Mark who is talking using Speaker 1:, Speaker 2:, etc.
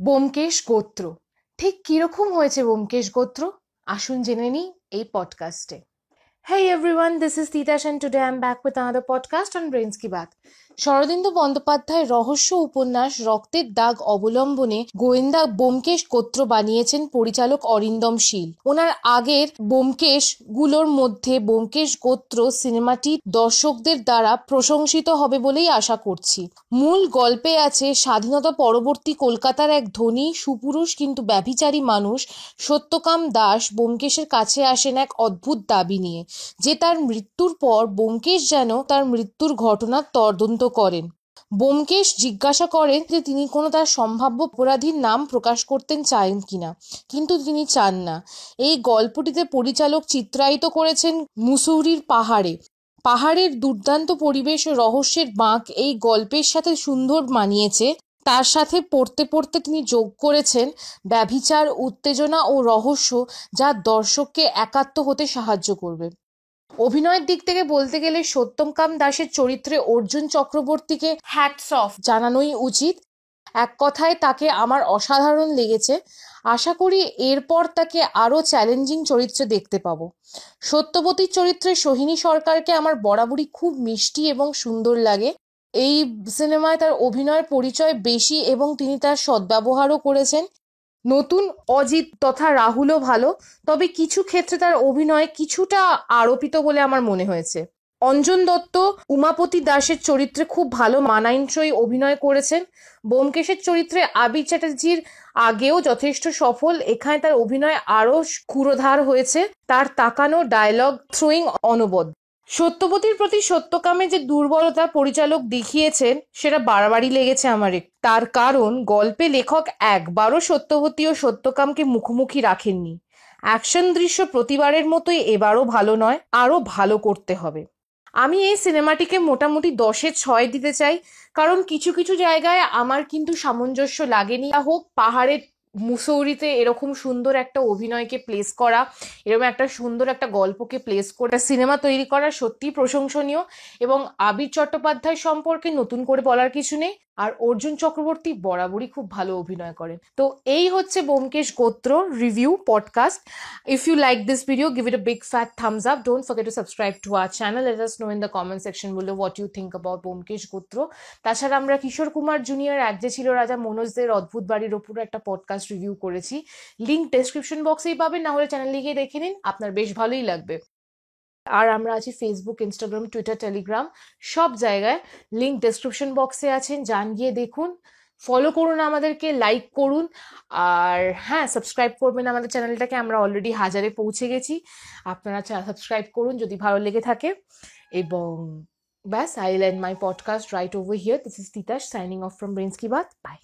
Speaker 1: ব্যোমকেশ গোত্র ঠিক কিরকম হয়েছে ব্যোমকেশ গোত্র আসুন জেনে নিই এই পডকাস্টে। Hey everyone, this is Titash and today I'm back with another podcast on Brains Ki Baat. Sharadindu Bandyopadhyay রহস্য উপন্যাস রক্তের দাগ অবলম্বনে গোয়েন্দা ব্যোমকেশ গোত্র বানিয়েছেন পরিচালক অরিন্দম শীল। ওনার আগের ব্যোমকেশ গুলোর মধ্যে ব্যোমকেশ গোত্র সিনেমাটি দর্শকদের দ্বারা প্রশংসিত হবে বলেই আশা করছি। মূল গল্পে আছে স্বাধীনতা পরবর্তী কলকাতার এক ধনী সুপুরুষ কিন্তু ব্যভিচারী মানুষ সত্যকাম দাস ব্যোমকেশের কাছে আসেন এক অদ্ভুত দাবি নিয়ে যে তার মৃত্যুর পর ব্যোমকেশ যেন তার মৃত্যুর ঘটনার তদন্ত করেন। ব্যোমকেশ জিজ্ঞাসা করেন যে তিনি কোনো তার সম্ভাব্য অপরাধীর নাম প্রকাশ করতে চান কিনা, কিন্তু তিনি চান না। এই গল্পটিতে পরিচালক চিত্রায়িত করেছেন মুসৌরির পাহাড়ে। পাহাড়ের দুর্দান্ত পরিবেশ ও রহস্যের বাঁক এই গল্পের সাথে সুন্দর মানিয়েছে। তার সাথে পড়তে পড়তে তিনি যোগ করেছেন ব্যভিচার, উত্তেজনা ও রহস্য, যা দর্শককে একাত্ম হতে সাহায্য করবে। অভিনয়ের দিক থেকে বলতে গেলে সত্যকাম দাসের চরিত্রে অর্জুন চক্রবর্তীকে হ্যাটস অফ জানানোই উচিত। এক কথায় তাকে আমার অসাধারণ লেগেছে। আশা করি এরপর তাকে আরও চ্যালেঞ্জিং চরিত্রে দেখতে পাবো। সত্যবতীর চরিত্রে সোহিনী সরকারকে আমার বরাবরই খুব মিষ্টি এবং সুন্দর লাগে। এই সিনেমায় তার অভিনয়ের পরিচয় বেশি এবং তিনি তার সদ্ব্যবহারও করেছেন। নতুন অজিত তথা রাহুলও ভালো, তবে কিছু ক্ষেত্রে তার অভিনয় কিছুটা আরোপিত বলে আমার মনে হয়েছে। অঞ্জন দত্ত উমাপতি দাসের চরিত্রে খুব ভালো মানানসই অভিনয় করেছেন। ব্যোমকেশের চরিত্রে আবির চ্যাটার্জির আগেও যথেষ্ট সফল, এখানে তার অভিনয় আরও ক্ষুরধার হয়েছে। তার তাকানো, ডায়লগ থ্রোয়িং অনবদ্য। সত্যবতীর প্রতি সত্যকামে যে দুর্বলতা পরিচালক দেখিয়েছেন সেটা বাড়াবাড়ি লেগেছে আমার। তার কারণ গল্পে লেখক একবারও সত্যবতী ও সত্যকামকে মুখোমুখি রাখেননি। অ্যাকশন দৃশ্য প্রতিবারের মতোই এবারও ভালো নয়, আরও ভালো করতে হবে। আমি এই সিনেমাটিকে মোটামুটি 10-এ 6 দিতে চাই, কারণ কিছু কিছু জায়গায় আমার কিন্তু সামঞ্জস্য লাগেনি। হোক পাহাড়ের মুসৌরিতে এরকম সুন্দর একটা অভিনয়কে প্লেস করা, এরকম একটা সুন্দর একটা গল্পকে প্লেস করে সিনেমা তৈরি করা সত্যিই প্রশংসনীয়। এবং আবির চট্টোপাধ্যায় সম্পর্কে নতুন করে বলার কিছু নেই। আর অর্জুন চক্রবর্তী বরাবরই খুব ভালো অভিনয় করেন। তো এই হচ্ছে ব্যোমকেশ গোত্র review podcast. If you like this video, give it a big fat thumbs up. Don't forget to subscribe to our channel. Let us know in the comment section below what you think about Byomkesh গোত্র। তাছাড়া আমরা Kishore Kumar junior এক যে ছিল রাজা মনোজদের অদ্ভুত বাড়ির ওপর একটা পডকাস্ট রিভিউ করেছি। লিঙ্ক ডেসক্রিপশন বক্সেই পাবেন, না হলে চ্যানেলে গিয়ে দেখে নিন, আপনার বেশ ভালোই লাগবে। আর আমরা আছি ফেসবুক, ইনস্টাগ্রাম, টুইটার, টেলিগ্রাম সব জায়গায়। লিঙ্ক ডেসক্রিপশন বক্সে আছেন, যান গিয়ে দেখুন। ফলো করুন আমাদেরকে, লাইক করুন, আর হ্যাঁ, সাবস্ক্রাইব করবেন আমাদের চ্যানেলটাকে। আমরা অলরেডি 1000-এ পৌঁছে গেছি। আপনারা সাবস্ক্রাইব করুন যদি ভালো লেগে থাকে। এবং ব্যাস, I'll end my podcast right over here. This is Titash signing off from Brains Ki Baat. Bye.